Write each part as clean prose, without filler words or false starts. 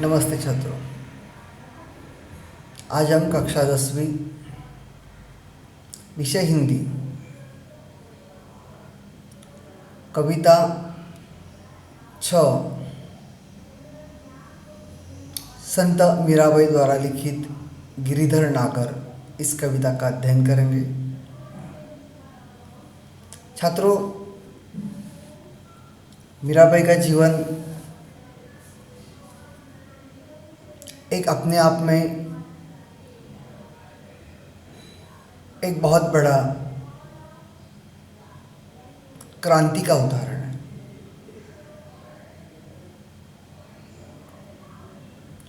नमस्ते छात्रों। आज हम कक्षा 10वीं विषय हिंदी कविता 6 संत मीराबाई द्वारा लिखित गिरिधर नागर इस कविता का अध्ययन करेंगे। छात्रों, मीराबाई का जीवन एक अपने आप में एक बहुत बड़ा क्रांति का उदाहरण है।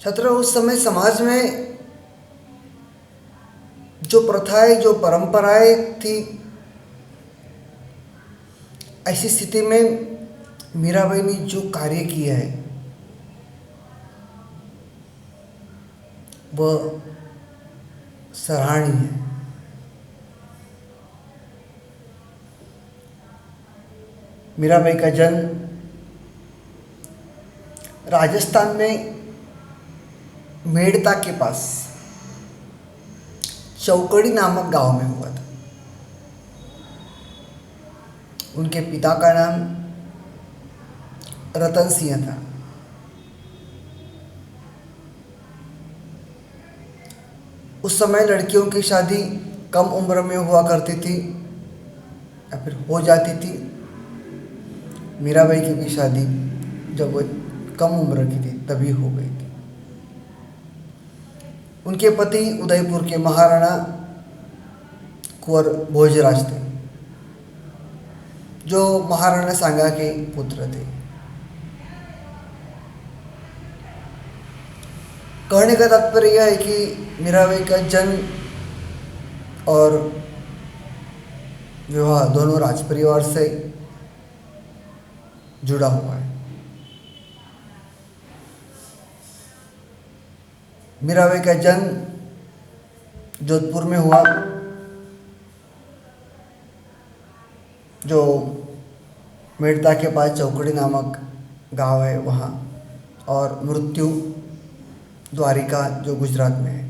छात्रों, उस समय समाज में जो प्रथाएं, जो परंपराएं थी, ऐसी स्थिति में मीराबाई ने जो कार्य किया है वह सराहनीय है। मीराबाई का जन्म राजस्थान में मेड़ता के पास चौकड़ी नामक गांव में हुआ था। उनके पिता का नाम रतन सिंह था। उस समय लड़कियों की शादी कम उम्र में हुआ करती थी या फिर हो जाती थी। मीराबाई की भी शादी जब वो कम उम्र की थी तभी हो गई थी। उनके पति उदयपुर के महाराणा कुंवर भोजराज थे, जो महाराणा सांगा के पुत्र थे। कहने का तात्पर्य यह है कि मीराबाई का जन्म और विवाह दोनों राज परिवार से जुड़ा हुआ है। मीराबाई का जन्म जोधपुर में हुआ, जो मेड़ता के पास चौकड़ी नामक गांव है वहाँ, और मृत्यु द्वारिका जो गुजरात में है।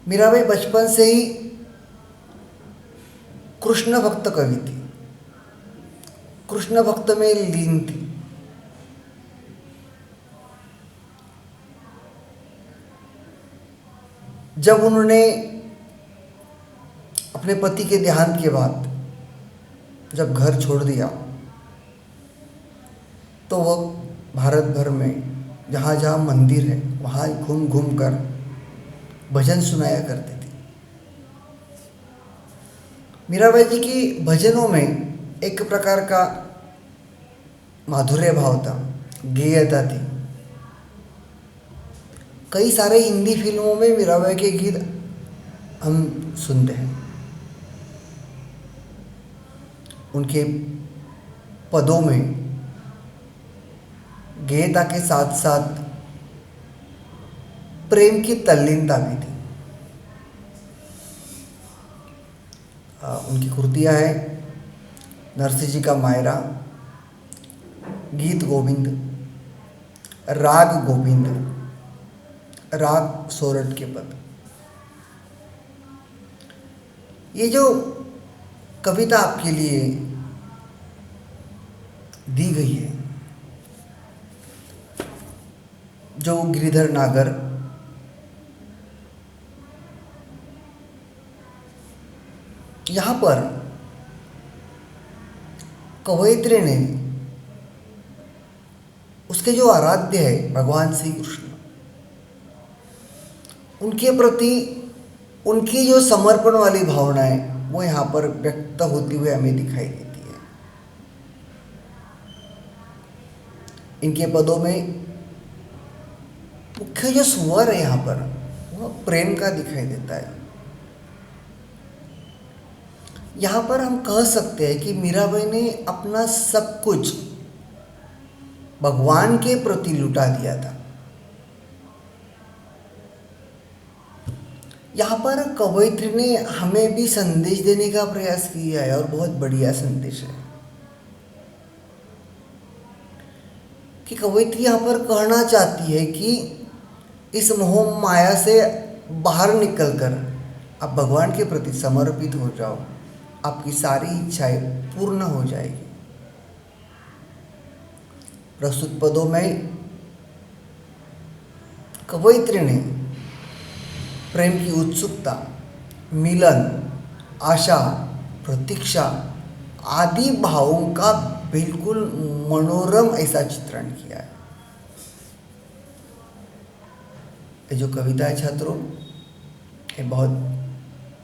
मीराबाई बचपन से ही कृष्ण भक्त कवि थी, कृष्ण भक्त में लीन थी। जब उन्होंने अपने पति के देहांत के बाद जब घर छोड़ दिया तो वह भारत भर में जहाँ जहाँ मंदिर है वहाँ घूम घूम कर भजन सुनाया करती थी। मीराबाई जी की भजनों में एक प्रकार का माधुर्य भाव था, गेयता थी। कई सारे हिंदी फिल्मों में मीराबाई के गीत हम सुनते हैं। उनके पदों में गेयता के साथ साथ प्रेम की तल्लीनता भी थी। उनकी कृतियाँ हैं नरसिंह जी का मायरा, गीत गोविंद, राग गोविंद, राग सोरठ के पद। ये जो कविता आपके लिए दी गई है, जो गिरिधर नागर, यहाँ पर कवयित्री ने उसके जो आराध्य है भगवान श्री कृष्ण, उनके प्रति उनकी जो समर्पण वाली भावना है वो यहाँ पर व्यक्त होती हुई हमें दिखाई देती है। इनके पदों में मुख्य जो स्वर है यहाँ पर वह प्रेम का दिखाई देता है। यहाँ पर हम कह सकते हैं कि मीराबाई ने अपना सब कुछ भगवान के प्रति लुटा दिया था। यहाँ पर कवयित्री ने हमें भी संदेश देने का प्रयास किया है और बहुत बढ़िया संदेश है। कि कवयित्री यहाँ पर कहना चाहती है कि इस मोह माया से बाहर निकलकर आप भगवान के प्रति समर्पित हो जाओ, आपकी सारी इच्छाएं पूर्ण हो जाएगी। प्रस्तुत पदों में कवयित्री ने प्रेम की उत्सुकता, मिलन, आशा, प्रतीक्षा आदि भावों का बिल्कुल मनोरम ऐसा चित्रण किया है। ये जो कविता है छात्रों, ये बहुत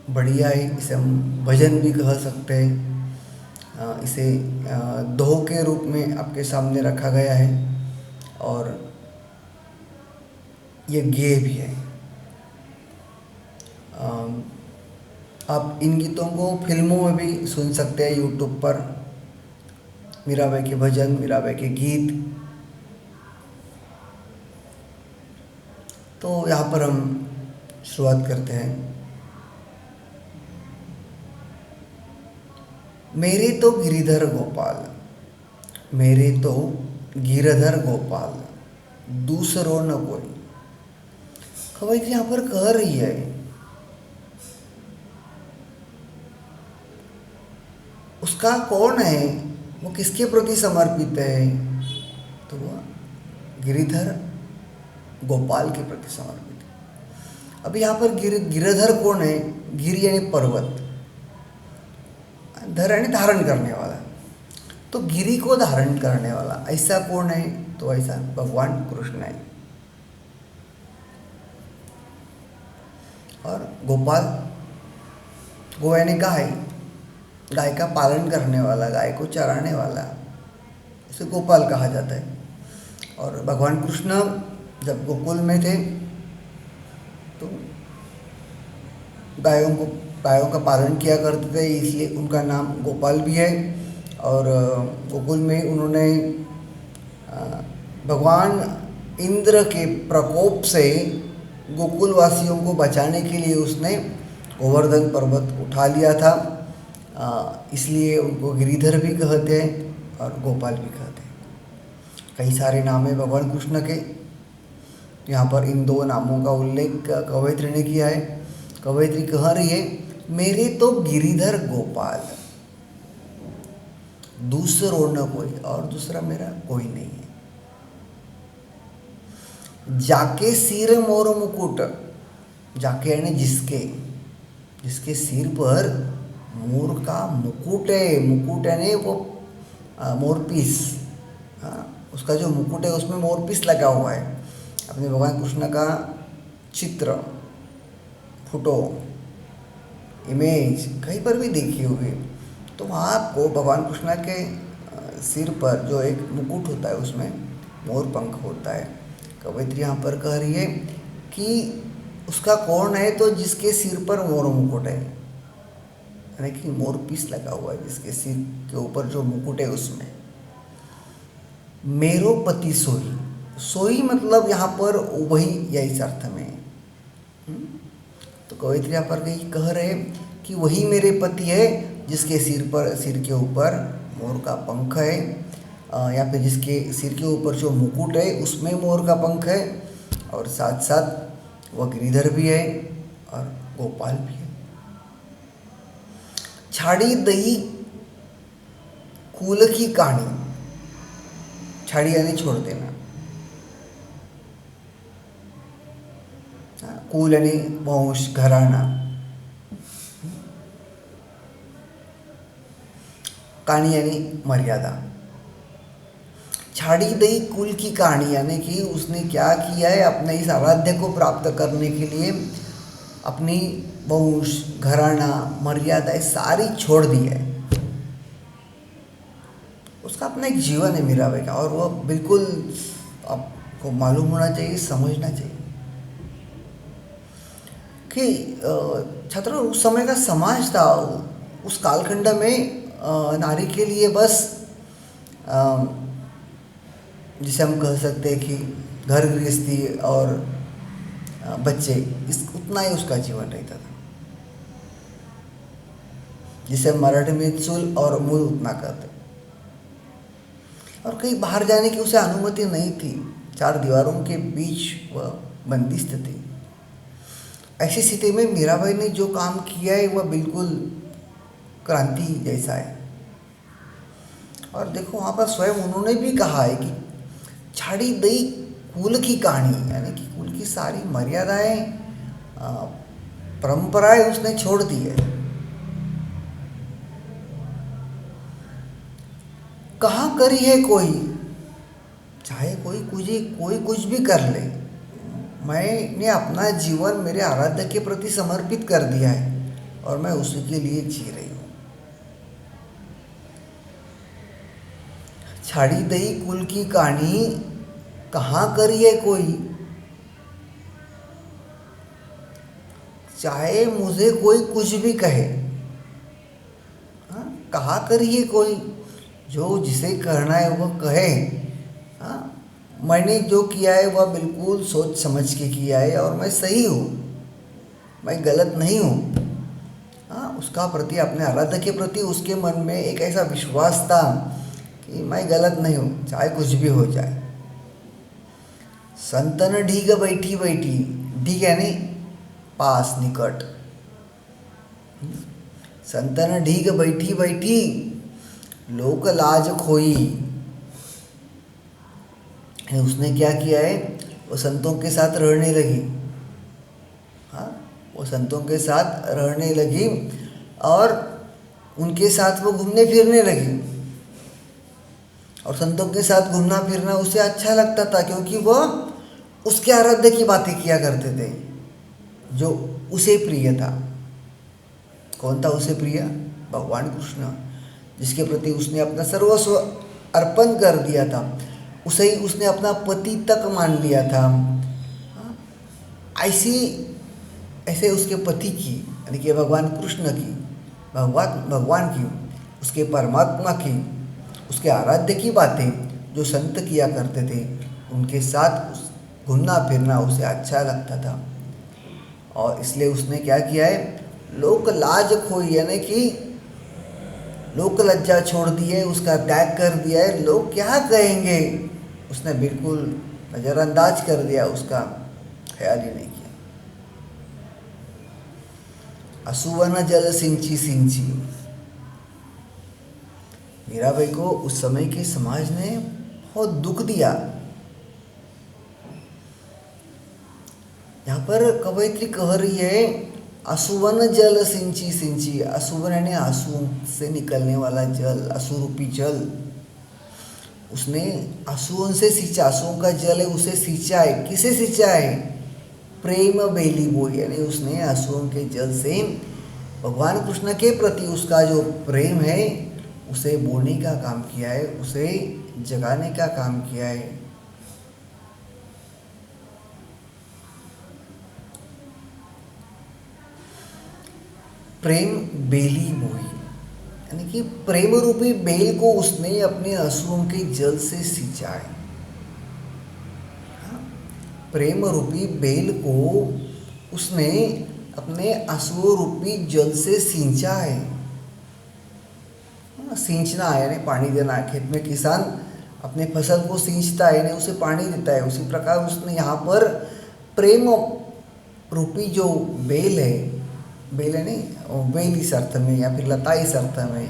बढ़िया है। इसे हम भजन भी कह सकते हैं। इसे दोह के रूप में आपके सामने रखा गया है और ये गेय भी है। आप इन गीतों को फिल्मों में भी सुन सकते हैं यूट्यूब पर। मीराबाई के भजन, मीराबाई के गीत। तो यहाँ पर हम शुरुआत करते हैं। मेरे तो गिरिधर गोपाल, मेरे तो गिरधर गोपाल, दूसरो न कोई। कवयित्री यहाँ पर कह रही है उसका कौन है, वो किसके प्रति समर्पित है, तो वह गिरिधर गोपाल के प्रति समर्पित है। अब यहाँ पर गिरधर कौन है? गिर यानी पर्वत, धर यानी धारण करने वाला। तो गिरी को धारण करने वाला ऐसा कौन है? तो ऐसा भगवान कृष्ण है। और गोपाल, गो यानी गाय, गाय का पालन करने वाला, गाय को चराने वाला, उसे गोपाल कहा जाता है। और भगवान कृष्ण जब गोकुल में थे तो गायों का पालन किया करते थे, इसलिए उनका नाम गोपाल भी है। और गोकुल में उन्होंने भगवान इंद्र के प्रकोप से गोकुल वासियों को बचाने के लिए उसने गोवर्धन पर्वत उठा लिया था, इसलिए उनको गिरिधर भी कहते हैं और गोपाल भी कहते हैं। कई सारे नाम है भगवान कृष्ण के। यहाँ पर इन दो नामों का उल्लेख कवयित्री ने किया है। कवयित्री कह रही है मेरे तो गिरिधर गोपाल, दूसरो न कोई, और दूसरा मेरा कोई नहीं है। जाके सिर मोर मुकुट, जाके यानी जिसके, जिसके सिर पर मोर का मुकुट है। मुकुट यानी वो मोरपीस, उसका जो मुकुट है उसमें मोरपीस लगा हुआ है। अपने भगवान कृष्ण का चित्र, फोटो, इमेज कहीं पर भी देखी होगी तो वहाँ आपको भगवान कृष्ण के सिर पर जो एक मुकुट होता है उसमें मोर पंख होता है। कवयित्री यहाँ पर कह रही है कि उसका कौन है, तो जिसके सिर पर मोर मुकुट है, यानी कि मोर पीस लगा हुआ है जिसके सिर के ऊपर जो मुकुट है उसमें। मेरो पति सोई, सोई मतलब यहाँ पर वही, यही अर्थ में। तो कवयित्री यहाँ पर कह रहे कि वही मेरे पति है जिसके सिर के ऊपर मोर का पंख है, या फिर जिसके सिर के ऊपर जो मुकुट है उसमें मोर का पंख है, और साथ साथ वह गिरिधर भी है और गोपाल भी है। छाड़ी दई कुल की कहानी, छाड़ी यानी छोड़ देना, कुल यानी वंश, घराना, कहानी यानी मर्यादा। छाड़ी दई कुल की कहानी यानी कि उसने क्या किया है, अपने इस आराध्य को प्राप्त करने के लिए अपनी वंश, घराना, मर्यादाएं सारी छोड़ दी है। उसका अपना एक जीवन है मीराबाई का, और वो बिल्कुल आपको मालूम होना चाहिए, समझना चाहिए कि छात्रों उस समय का समाज था, उस कालखंड में नारी के लिए बस जिसे हम कह सकते हैं कि घर गृहस्थी और बच्चे, इस उतना ही उसका जीवन रहता था, जिसे मराठी में चूल और मूल उतना कहते। और कहीं बाहर जाने की उसे अनुमति नहीं थी। चार दीवारों के बीच वह बंदिस्त थी। ऐसी स्थिति में मीराबाई ने जो काम किया है वह बिल्कुल क्रांति जैसा है। और देखो वहाँ पर स्वयं उन्होंने भी कहा है कि छाड़ी दई कुल की कहानी, यानी कि कुल की सारी मर्यादाएं, परंपराएं उसने छोड़ दी है। कहाँ करी है कोई, चाहे कोई कुछ भी कर ले, मैंने अपना जीवन मेरे आराध्य के प्रति समर्पित कर दिया है और मैं उसी के लिए जी रही हूँ। छाड़ी दई कुल की कहानी कहाँ करी है कोई, चाहे मुझे कोई कुछ भी कहे। हाँ, कहाँ करी है कोई, जो जिसे करना है वह कहे। हाँ, मैंने जो किया है वह बिल्कुल सोच समझ के किया है और मैं सही हूँ, मैं गलत नहीं हूँ। हाँ, उसका प्रति, अपने आराध्य के प्रति उसके मन में एक ऐसा विश्वास था कि मैं गलत नहीं हूँ, चाहे कुछ भी हो जाए। संतन ढीग बैठी बैठी, ढीग यानी पास, निकट। संतन ढीग बैठी बैठी लोक लाज खोई। उसने क्या किया है, वो संतों के साथ रहने लगी। हाँ, वो संतों के साथ रहने लगी और उनके साथ वो घूमने फिरने लगी। और संतों के साथ घूमना फिरना उसे अच्छा लगता था, क्योंकि वह उसके आराध्य की बातें किया करते थे जो उसे प्रिय था। कौन था उसे प्रिय? भगवान कृष्ण, जिसके प्रति उसने अपना सर्वस्व अर्पण कर दिया था। उसे ही उसने अपना पति तक मान लिया था। ऐसे उसके पति की, यानी कि भगवान कृष्ण की, भगवान की, उसके परमात्मा की, उसके आराध्य की बातें जो संत किया करते थे, उनके साथ घूमना फिरना उसे अच्छा लगता था। और इसलिए उसने क्या किया है, लोक लाज खोई, यानी कि लोक लज्जा छोड़ दी है, उसका त्याग कर दिया है। लोग क्या कहेंगे उसने बिल्कुल नज़रअंदाज कर दिया, उसका ख्याल ही नहीं किया। असुवन जल सिंची सिंची, मीराबाई को उस समय के समाज ने बहुत दुख दिया। यहाँ पर कवयित्री कह रही है, असुवन जल सिंची सिंची। असुवन यानी आंसू से निकलने वाला जल, आंसू-रूपी जल। उसने आंसुओं से सींचा, आंसुओं का जल है उसे सींचा है। किसे सींचा है? प्रेम बेली बोई, यानी उसने आंसुओं के जल से भगवान कृष्ण के प्रति उसका जो प्रेम है उसे बोने का काम किया है, उसे जगाने का काम किया है। प्रेम बेली बोई, यानी कि प्रेम रूपी बेल को उसने अपने आंसुओं के जल से सींचा है। प्रेम रूपी बेल को उसने अपने आंसुओं रूपी जल से सींचा है। सींचना है यानी पानी देना है। खेत में किसान अपने फसल को सींचता है, यानी उसे पानी देता है। उसी प्रकार उसने यहाँ पर प्रेम रूपी जो बेल है, बेल है नहीं, बेल इस अर्थ में या फिर लता इस अर्थ में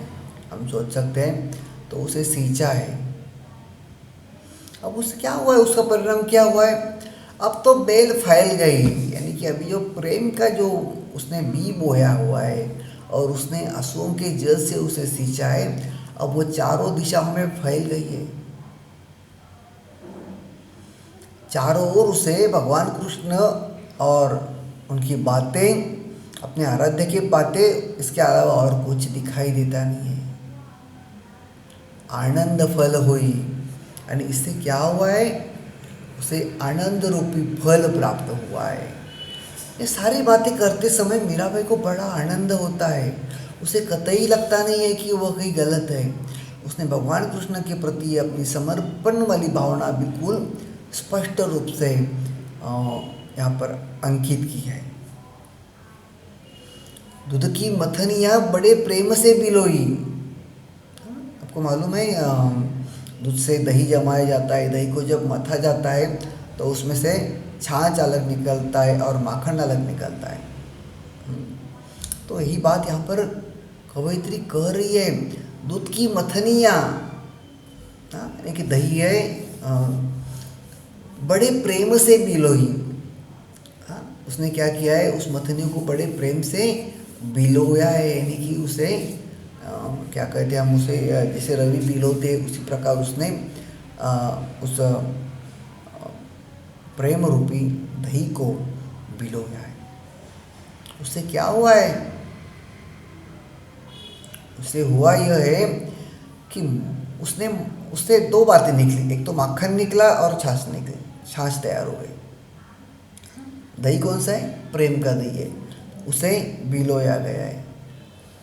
हम सोच सकते हैं, तो उसे सींचा है। अब उससे क्या हुआ है, उसका परिणाम क्या हुआ है? अब तो बेल फैल गई, यानी कि अभी जो प्रेम का जो उसने बी बोया हुआ है और उसने आंसुओं के जल से उसे सींचा है, अब वो चारों दिशा में फैल गई है। चारों ओर उसे भगवान कृष्ण और उनकी बातें, अपने आराध्य की बातें, इसके अलावा और कुछ दिखाई देता नहीं है। आनंद फल हुई, यानी इससे क्या हुआ है, उसे आनंद रूपी फल प्राप्त हुआ है। ये सारी बातें करते समय मीराबाई को बड़ा आनंद होता है। उसे कतई लगता नहीं है कि वह कहीं गलत है। उसने भगवान कृष्ण के प्रति अपनी समर्पण वाली भावना बिल्कुल स्पष्ट रूप से यहाँ पर अंकित की है। दूध की मथनियाँ बड़े प्रेम से बिलोई। आपको मालूम है दूध से दही जमाया जाता है, दही को जब मथा जाता है तो उसमें से छाछ अलग निकलता है और माखन अलग निकलता है। तो यही बात यहाँ पर कवयित्री कह रही है, दूध की मथनियाँ, यानी कि दही है बड़े प्रेम से बिलोई। हाँ, उसने क्या किया है, उस मथनियों को बड़े प्रेम से बिलोया है, यानी कि उसे क्या कहते हैं हम उसे, जैसे रवि बिलोते उसी प्रकार उसने उस प्रेम रूपी दही को बिलोया है। उससे क्या हुआ है, उससे हुआ यह है कि उससे दो बातें निकली, एक तो माखन निकला और छाछ निकली, छाछ तैयार हो गई। दही कौन सा है, प्रेम का दही है, उसे बिलोया गया है।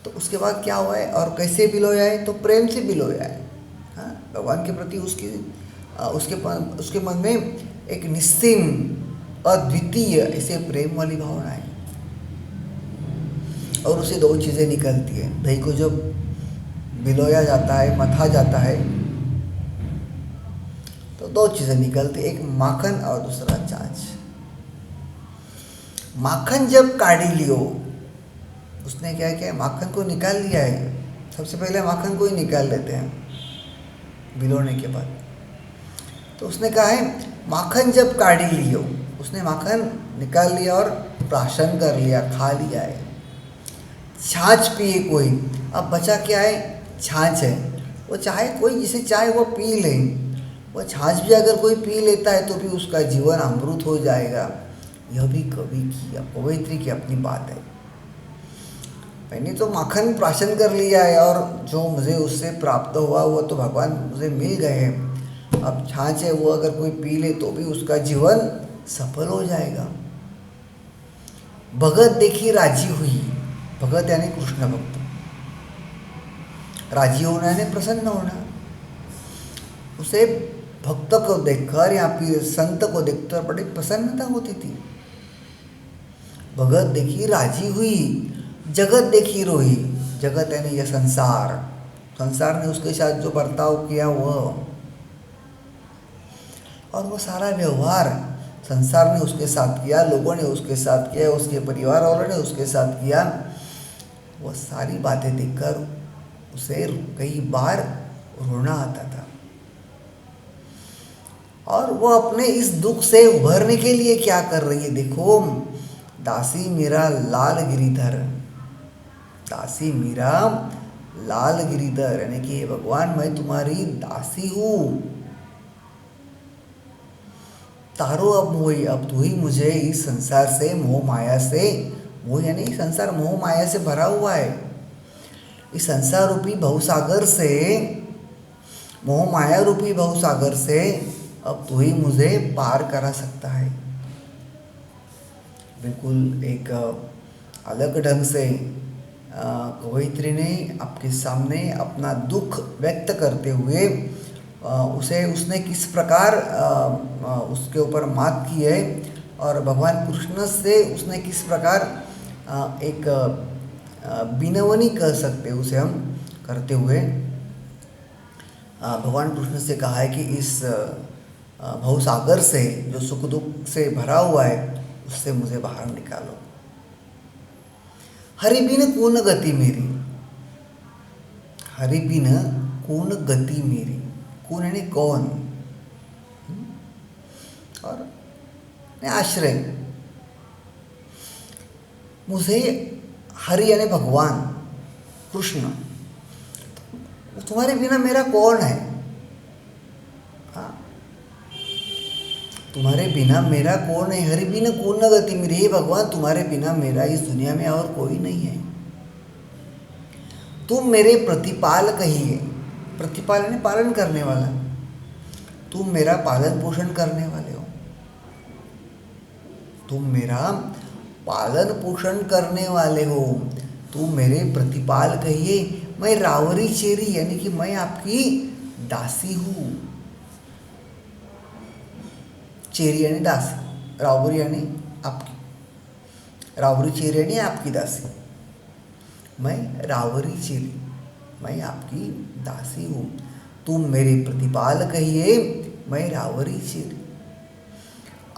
तो उसके बाद क्या हुआ है और कैसे बिलोया है, तो प्रेम से बिलोया है। हाँ, भगवान के प्रति उसके मन में एक निस्सीम अद्वितीय ऐसे प्रेम वाली भावना है। और उसे दो चीज़ें निकलती है, दही को जब बिलोया जाता है, मथा जाता है, तो दो चीज़ें निकलती है, एक माखन और दूसरा छाछ। माखन जब काढ़ी लियो, उसने क्या किया, माखन को निकाल लिया है। सबसे पहले माखन को ही निकाल लेते हैं बिलोने के बाद। तो उसने कहा है माखन जब काढ़ी लियो, उसने माखन निकाल लिया और प्राशन कर लिया, खा लिया है। छाछ पिए कोई, अब बचा क्या है, छाछ है। वो चाहे कोई जिसे चाहे वो पी ले, वो छाछ भी अगर कोई पी लेता है तो भी उसका जीवन अमृत हो जाएगा। यह भी कवि की, कवयित्री की अपनी बात है। मैंने तो माखन प्राशन कर लिया है और जो मुझे उससे प्राप्त हुआ वो तो भगवान मुझे मिल गए हैं। अब छाछ है, वो अगर कोई पी ले तो भी उसका जीवन सफल हो जाएगा। भगत देखी राजी हुई, भगत यानी कृष्ण भक्त, राजी होना यानी प्रसन्न होना। उसे भक्त को देखकर या फिर संत को देखकर बड़ी प्रसन्नता होती थी। भगत देखी राजी हुई, जगत देखी रोई। जगत यानी यह संसार, संसार ने उसके साथ जो बर्ताव किया वह, और वो सारा व्यवहार संसार ने उसके साथ किया, लोगों ने उसके साथ किया, उसके परिवार वालों ने उसके साथ किया, वो सारी बातें देखकर उसे कई बार रोना आता था। और वो अपने इस दुख से उभरने के लिए क्या कर रही है, देखो, दासी मेरा लाल गिरिधर, दासी मेरा लाल गिरिधर, यानी कि भगवान मैं तुम्हारी दासी हूँ। तारो अब मोही, अब तू ही मुझे इस संसार से, मोह माया से, मोह यानी संसार मोह माया से भरा हुआ है, इस संसार रूपी भवसागर से, मोह माया रूपी भवसागर से अब तू ही मुझे पार करा सकता है। बिल्कुल एक अलग ढंग से कवयित्री ने आपके सामने अपना दुख व्यक्त करते हुए उसने किस प्रकार उसके ऊपर मात की है और भगवान कृष्ण से उसने किस प्रकार एक बिनवनी कह सकते उसे हम करते हुए भगवान कृष्ण से कहा है कि इस भवसागर से जो सुख दुख से भरा हुआ है उससे मुझे बाहर निकालो। हरि बिन कौन गति मेरी, हरि बिन कौन गति मेरी, कौन यानी कौन, और आश्रय, मुझे हरि यानी भगवान कृष्ण, तुम्हारे बिना मेरा कौन है। हाँ, तुम्हारे बिना मेरा कौन है, हरि बिन कौन गति मेरी, हे भगवान तुम्हारे बिना मेरा इस दुनिया में और कोई नहीं है। तुम मेरे प्रतिपाल कहिए, प्रतिपाल यानी पालन करने वाला, तुम मेरा पालन पोषण करने वाले हो, तुम मेरा पालन पोषण करने वाले हो, तुम मेरे प्रतिपाल कहिए। मैं रावरी चेरी यानी कि मैं आपकी दासी हूँ, चेरी यानी दासी, रावरी यानी आपकी, रावरी चेरी यानी आपकी दासी, मैं रावरी चेरी, मैं आपकी दासी हूँ। तुम मेरे प्रतिपाल कहिए मैं रावरी चिर।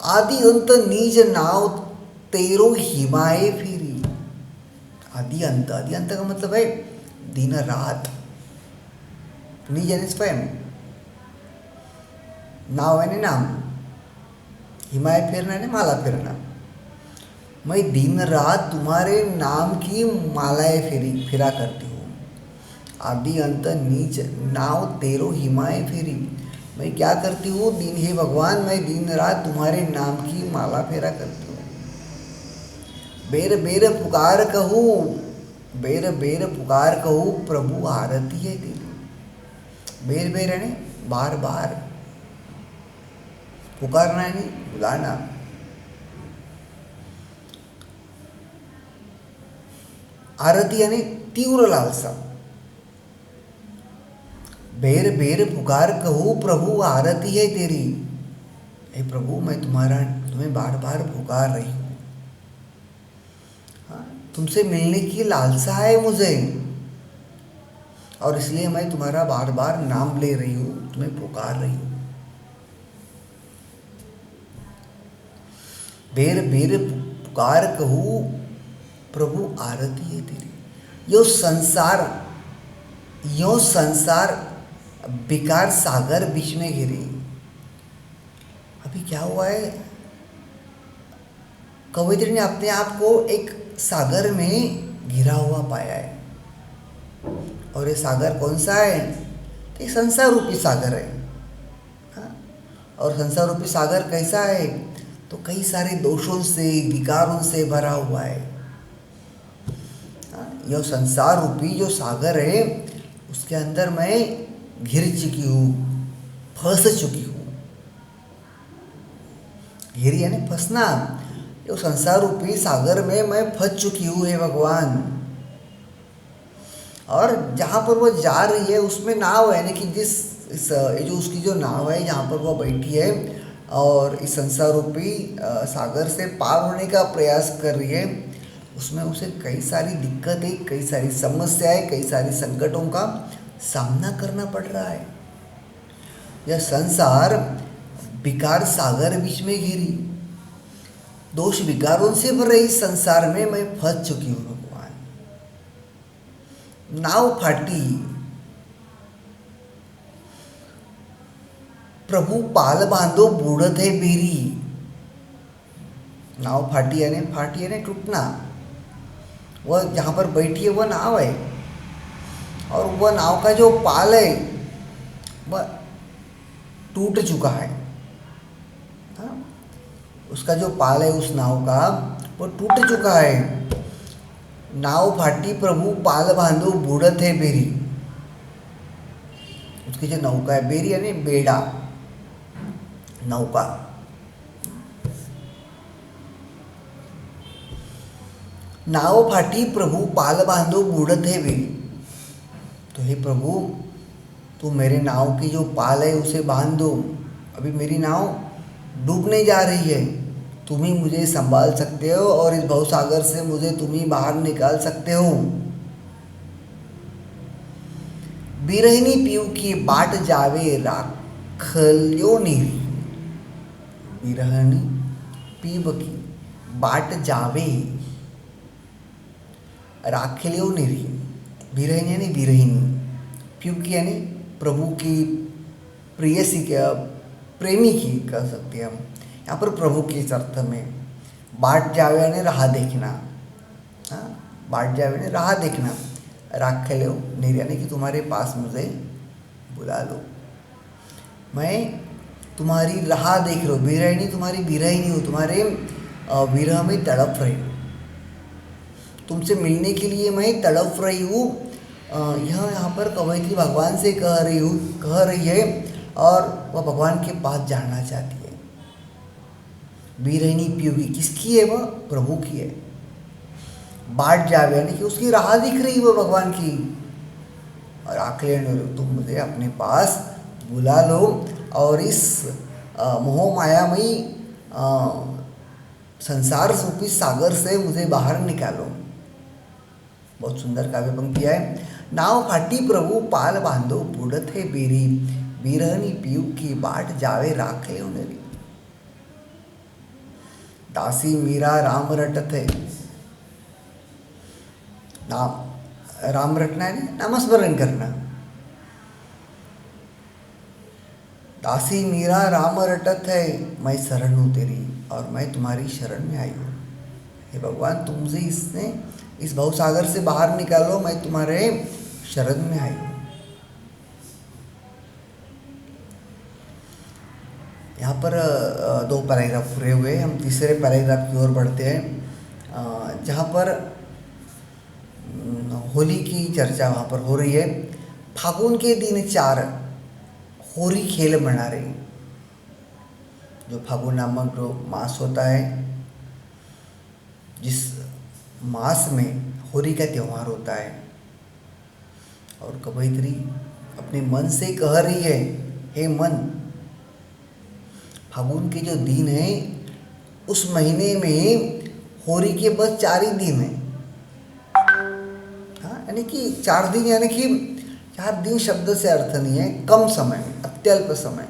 आदि अंत नीज नाव तेरो हिमाए फिरी। आदि अंत का मतलब है दिन रात। निज यानी स्वयं, नाव यानी नाम, हिमाए फिरना यानी माला फिरना। मैं दिन रात तुम्हारे नाम की मालाएं फिरा करती हूँ। आदि अंत नीच नाव तेरो हिमाए फिरी। मैं क्या करती हूँ दिन, हे भगवान मैं दिन रात तुम्हारे नाम की माला फेरा करती हूँ। बेर बेर पुकार कहूँ, बेर बेर पुकार कहूँ प्रभु आरती है तेरी। बेर बेर यानी बार बार, पुकारना यानी बुलाना। आरती यानी तीव्र लालसा। बेर बेर पुकार कहूँ प्रभु आरती है तेरी। हे प्रभु मैं तुम्हें बार बार पुकार रही हूँ। हाँ, तुमसे मिलने की लालसा है मुझे, और इसलिए मैं तुम्हारा बार बार नाम ले रही हूँ, तुम्हें पुकार रही हूँ। बेर बेर पुकार कहूँ प्रभु आरती है तेरी। यो संसार बेकार सागर बीच में घिरे। अभी क्या हुआ है, कवयित्री ने अपने आप को एक सागर में घिरा हुआ पाया है। और ये सागर कौन सा है? एक संसार रूपी सागर है। हाँ? और संसार रूपी सागर कैसा है? तो कई सारे दोषों से, विकारों से भरा हुआ है। हाँ? यह संसार रूपी जो सागर है उसके अंदर मैं घिर चुकी हूँ, फंस चुकी हूँ। घिर यानी फंसना। ये संसार रूपी सागर में मैं फंस चुकी हूँ हे भगवान। और जहाँ पर वो जा रही है उसमें नाव है, यानी कि जो उसकी जो नाव है जहाँ पर वो बैठी है और इस संसार रूपी सागर से पार होने का प्रयास कर रही है, उसमें उसे कई सारी दिक्कतें, कई सारी समस्याएं, कई सारी संकटों का सामना करना पड़ रहा है। यह संसार विकार सागर बीच में घिरी, दोष विकारों से भरे इस संसार में मैं फंस चुकी हूँ भगवान। नाव फाटी, प्रभु पाल बांधो बूढ़त है बेरी। नाव फाटी यानी टूटना। वह जहाँ पर बैठी है वह नाव है, और वह नाव का जो पाल है वह टूट चुका है। हाँ? उसका जो पाल है उस नाव का वो टूट चुका है। नाव फाटी प्रभु पाल बांधो बूढ़त है बेरी। उसकी जो नौका है, बेरी यानी बेड़ा, नौका। नाव फाटी प्रभु पाल बांधो बूढ़त है बेरी। तो हे प्रभु तू मेरे नाव की जो पाल है उसे बांध दो, अभी मेरी नाव डूबने जा रही है। तुम ही मुझे संभाल सकते हो और इस भवसागर से मुझे तुम ही बाहर निकाल सकते हो। बिरहिनी पीऊ की बाट जावे राखल्यो नीरी। बिरहिनी पीब की बाट जावे राखल्यो नीरी। बिरहिनी यानी बिरहिनी, पीऊ की यानी प्रभु की प्रेयसी के, प्रेमी की कह सकते हैं हम। यहाँ पर प्रभु के इस अर्थ में बाट जावे यानी राह देखना। हाँ, बाट जावे यानी राह देखना। राख लो नीर यानी कि तुम्हारे पास मुझे बुला लो, मैं तुम्हारी राह देख रहा हूँ। बिरहिनी तुम्हारी बिरहिनी हो, तुम्हारे विरह में तड़प रही हूँ, तुमसे मिलने के लिए मैं तड़प रही हूँ। यहाँ पर कवयित्री भगवान से कह रही है और वह भगवान के पास जाना चाहती है। बिरहिनी पीयूगी किसकी है? वह प्रभु की है। बाट जावे यानी कि उसकी राह दिख रही वो भगवान की। और आखिर तुम मुझे अपने पास बुला लो और इस मोह मायामयी संसार रूपी सागर से मुझे बाहर निकालो। बहुत सुंदर काव्य पंक्तियाँ है। नाव फाटी प्रभु पाल बांधो बुड़त है बेरी, बिरहनी पीऊ की बाट जावे राख ले उनेरी। दासी मीरा राम रटत है, नाम राम रटना है, नामस्मरण करना। दासी मीरा राम रटत है, मैं शरण हूँ तेरी और मैं तुम्हारी शरण में आई हूँ। हे भगवान, तुम मुझे इस भवसागर से बाहर निकालो, मैं तुम्हारे शरण में आई हूँ। यहाँ पर दो पैराग्राफ पूरे हुए, हम तीसरे पैराग्राफ की ओर बढ़ते हैं, जहाँ पर होली की चर्चा वहाँ पर हो रही है। फागुन के दिन 4 होरी खेल मना रही। जो फागुन नामक जो मास होता है, जिस मास में होली का त्यौहार होता है, और कवयित्री अपने मन से कह रही है, हे मन, फागुन के जो दिन है उस महीने में होली के बस 4 ही दिन है। हाँ, यानी कि 4 दिन, यानी कि 4 दिन शब्द से अर्थ नहीं है, कम समय, अत्यल्प समय।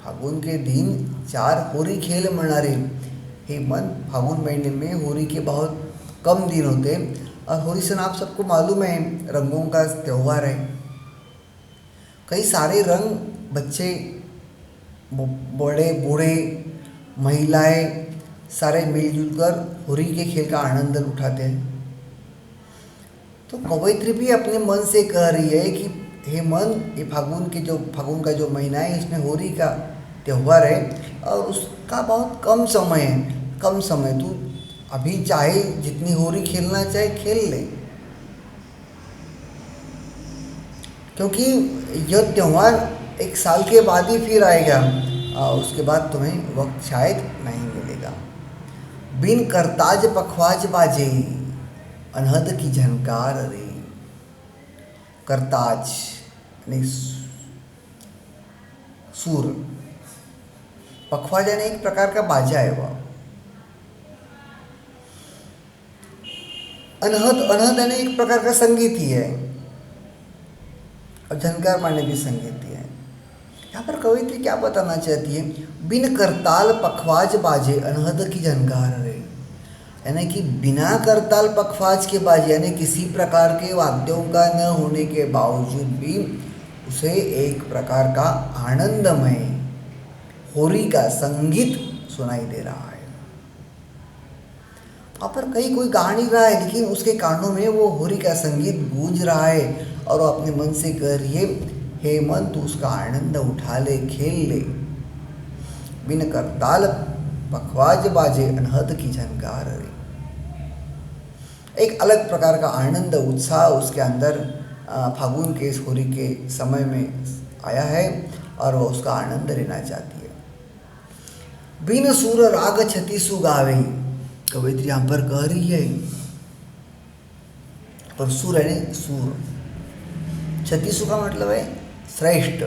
फागुन के दिन 4 होली खेल मना रहे। हे मन, फागुन महीने में होली के बहुत कम दिन होते हैं, और होली सन आप सबको मालूम है रंगों का त्यौहार है। कई सारे रंग बच्चे, बड़े बूढ़े, महिलाएं सारे मिलजुल कर होली के खेल का आनंद उठाते हैं। तो कवयित्री भी अपने मन से कह रही है कि हे मन, ये फागुन का जो महीना है, इसमें होली का त्यौहार है और उसका बहुत कम समय है। कम समय, तू अभी चाहे जितनी होली खेलना चाहे खेल ले, क्योंकि यह त्यौहार 1 साल के बाद ही फिर आएगा, और उसके बाद तुम्हें वक्त शायद नहीं मिलेगा। बिन करताज पखवाज बाजे, अनहद की झनकार रे। करताज यानी सूर, पखवाज यानी एक प्रकार का बाजा है वह। अनहद यानी एक प्रकार का संगीत ही है, और झनकार माने भी संगीत ही है। यहाँ पर कवयित्री क्या बताना चाहती है? बिन करताल पखवाज बाजे, अनहद की झनकार रे। यानी कि बिना करताल पखवाज के बाजे, यानी किसी प्रकार के वाद्यों का न होने के बावजूद भी उसे एक प्रकार का आनंदमय होली का संगीत सुनाई दे रहा है। वहाँ पर कहीं कोई गा नहीं रहा है, लेकिन उसके कानों में वो होली का संगीत गूंज रहा है, और वो अपने मन से कह रही है, हे मन, तू उसका आनंद उठा ले, खेल ले। बिन करताल पखवाज बाजे, अनहद की झनकार रे। एक अलग प्रकार का आनंद, उत्साह उसके अंदर फागुन के इस होली के समय में आया है, और वो उसका आनंद लेना चाहती है। बिन सूर राग छति सुगावे, कवयित्री यहाँ पर कह रही है, और सूर यानी सूर, छत्तीसु का मतलब है श्रेष्ठ,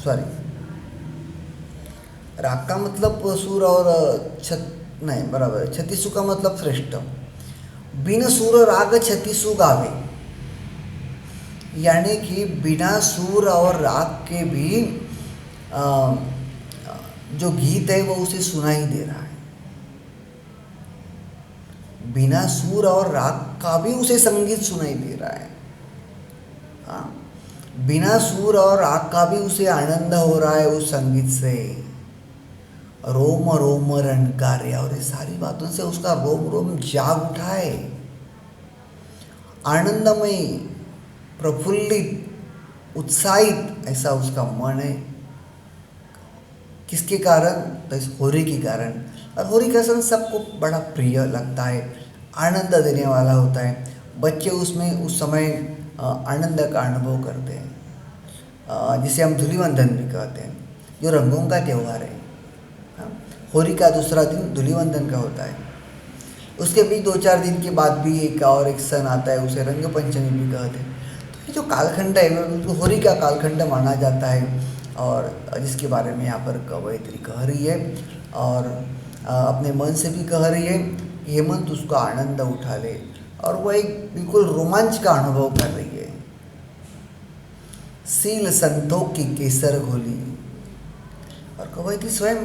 सॉरी, राग का मतलब सूर और नहीं, बराबर, छत्तीसु का मतलब श्रेष्ठ। बिन सूर राग छत्तीसु गावे, यानी कि बिना सूर और राग के भी जो गीत है वो उसे सुनाई दे रहा है। बिना सूर और राग का भी उसे संगीत सुनाई दे रहा है। हाँ, बिना सूर और राग का भी उसे आनंद हो रहा है उस संगीत से। रोम रोम रणकार्य, और ये सारी बातों से उसका रोम रोम जाग उठा है। आनंदमय, प्रफुल्लित, उत्साहित ऐसा उसका मन है। किसके कारण? तो इस होली के कारण। और होली का समय सबको बड़ा प्रिय लगता है, आनंद देने वाला होता है। बच्चे उसमें उस समय आनंद का अनुभव करते हैं, जिसे हम धूलिवंदन भी कहते हैं, जो रंगों का त्यौहार है। होली का दूसरा दिन धूलिवंदन का होता है। उसके भी 2-4 दिन के बाद भी एक सन आता है, उसे रंग पंचमी भी कहते हैं। तो ये जो कालखंड है वो होली का कालखंड माना जाता है, और जिसके बारे में यहाँ पर कवयित्री कह रही है, और अपने मन से भी कह रही है। हेमंत उसका आनंद उठा ले और वह एक बिल्कुल रोमांच का अनुभव कर रही है। सील संतोष की केसर घोली, और कवयित्री स्वयं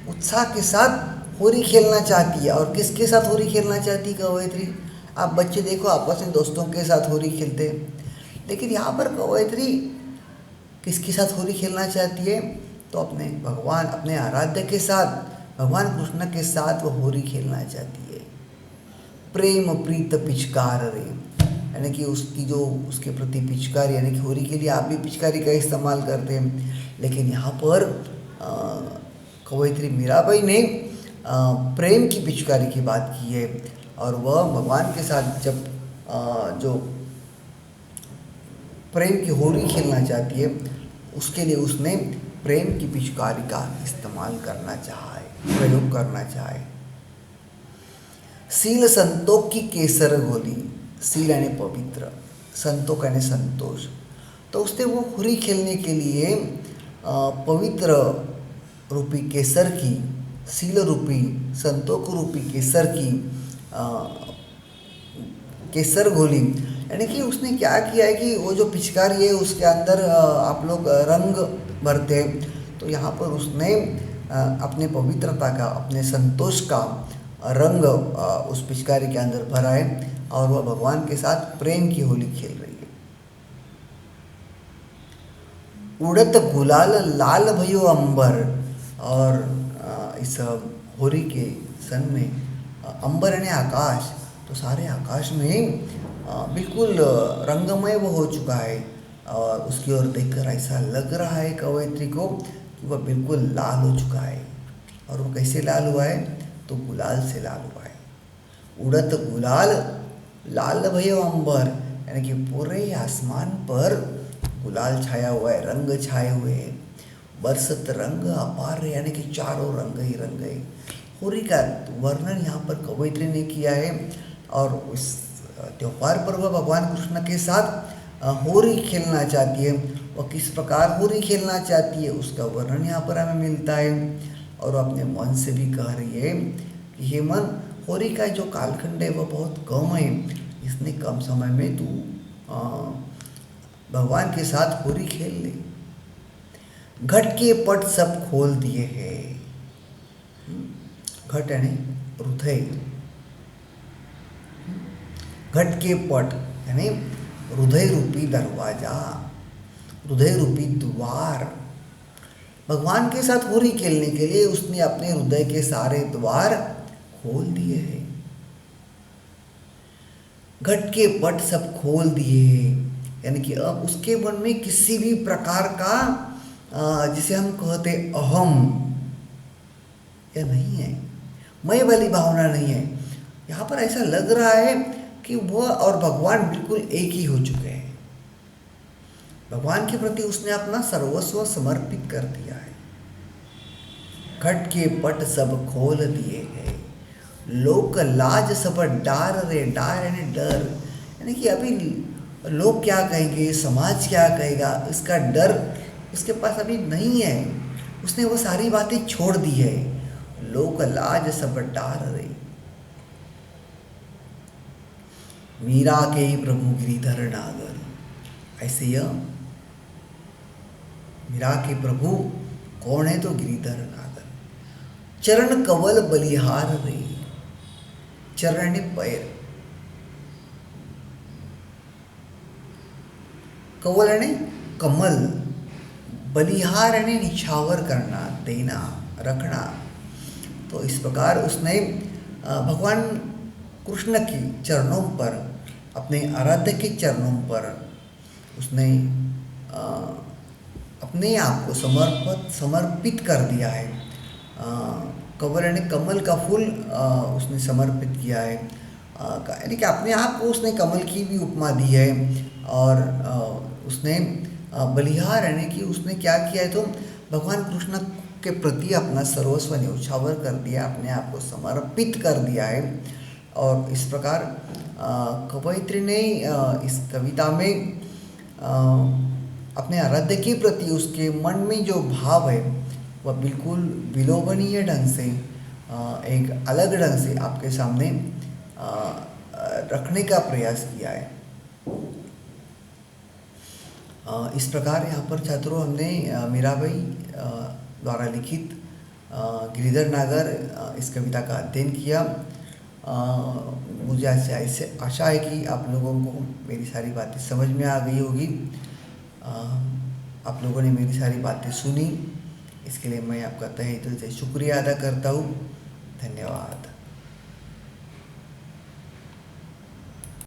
उत्साह के साथ होली खेलना चाहती है। और किसके साथ होली खेलना चाहती है कवयित्री? आप बच्चे देखो आपस में दोस्तों के साथ होली खेलते हैं, लेकिन यहाँ पर कवयित्री किसके साथ होली खेलना चाहती है? तो अपने भगवान, अपने आराध्य के साथ, भगवान कृष्ण के साथ वो होली खेलना चाहती है। प्रेम प्रीत पिचकार रे, यानी कि उसकी जो उसके प्रति पिचकारी, यानी कि होली के लिए आप भी पिचकारी का इस्तेमाल करते हैं, लेकिन यहाँ पर कवयित्री मीराबाई ने प्रेम की पिचकारी की बात की है। और वह भगवान के साथ जब जो प्रेम की होली खेलना चाहती है, उसके लिए उसने प्रेम की पिचकारी का इस्तेमाल करना चाहा है, प्रयोग करना चाहे। सील संतोष की केसर घोली, सील यानी पवित्र, संतोष यानी संतोष। तो उसने वो होली खेलने के लिए पवित्र रूपी केसर की, सील रूपी, संतोष रूपी केसर की केसर घोली, यानी कि उसने क्या किया है कि वो जो पिचकारी है उसके अंदर आप लोग रंग भरते हैं, तो यहाँ पर उसने अपने पवित्रता का, अपने संतोष का रंग उस पिचकारी के अंदर भरा है और वह भगवान के साथ प्रेम की होली खेल रही है। उड़त गुलाल लाल भयो अंबर, और इस होली के सन में अंबर यानी आकाश, तो सारे आकाश में बिल्कुल रंगमय वो हो चुका है। और उसकी ओर देखकर ऐसा लग रहा है कवयित्री को कि वह बिल्कुल लाल हो चुका है। और वो कैसे लाल हुआ है? तो गुलाल से लाल हुआ है। उड़त गुलाल लाल भयो अंबर, यानी कि पूरे आसमान पर गुलाल छाया हुआ है, रंग छाए हुए हैं। बरसत रंग अपार, यानी कि चारों रंग ही रंग है। होली का वर्णन यहाँ पर कवयित्री ने किया है और उस त्योहार पर वह भगवान कृष्ण के साथ होली खेलना चाहती है। वह किस प्रकार होली खेलना चाहती है उसका वर्णन यहाँ पर हमें मिलता है। और वह अपने मन से भी कह रही है कि हे मन, होली का जो कालखंड है वह बहुत कम है, इसने कम समय में तू भगवान के साथ होली खेल ले। घट के पट सब खोल दिए हैं। घट यानी हृदय, घट के पट यानी हृदय रूपी दरवाजा, हृदय रूपी द्वार। भगवान के साथ होली खेलने के लिए उसने अपने हृदय के सारे द्वार खोल दिए हैं। घट के पट सब खोल दिए, यानी कि अब उसके मन में किसी भी प्रकार का जिसे हम कहते अहम, यह नहीं है, मैं वाली भावना नहीं है। यहाँ पर ऐसा लग रहा है कि वह और भगवान बिल्कुल एक ही हो चुके हैं। भगवान के प्रति उसने अपना सर्वस्व समर्पित कर दिया है। घट के पट सब खोल दिए हैं, लोक लाज सब डार रे, डार यानी डर, यानी कि अभी लोग क्या कहेंगे, समाज क्या कहेगा, इसका डर उसके पास अभी नहीं है। उसने वो सारी बातें छोड़ दी है। लोक लाज सब डार रे, मीरा के ही प्रभु गिरिधर नागर। ऐसे यह मीरा के प्रभु कौन है? तो गिरिधर नागर। चरण कवल बलिहार रे, चरण यानी पैर, कवल यानी कमल, बलिहार यानी निछावर करना, देना, रखना। तो इस प्रकार उसने भगवान कृष्ण के चरणों पर, अपने आराध्य के चरणों पर उसने अपने आप को समर्पित कर दिया है। कमल यानी कमल का फूल उसने समर्पित किया है, यानी कि अपने आप को उसने कमल की भी उपमा दी है। और उसने बलिहार यानी कि उसने क्या किया है? तो भगवान कृष्ण के प्रति अपना सर्वस्व न्यौछावर कर दिया, अपने आप को समर्पित कर दिया है। और इस प्रकार कवयित्री ने इस कविता में अपने आराध्य के प्रति उसके मन में जो भाव है वह बिल्कुल विलोभनीय ढंग से एक अलग ढंग से आपके सामने रखने का प्रयास किया है। इस प्रकार यहाँ पर छात्रों हमने मीराबाई द्वारा लिखित गिरिधर नागर इस कविता का अध्ययन किया। मुझे ऐसे आशा है कि आप लोगों को मेरी सारी बातें समझ में आ गई होगी। आप लोगों ने मेरी सारी बातें सुनी, इसके लिए मैं आपका तहे दिल से शुक्रिया अदा करता हूँ। धन्यवाद।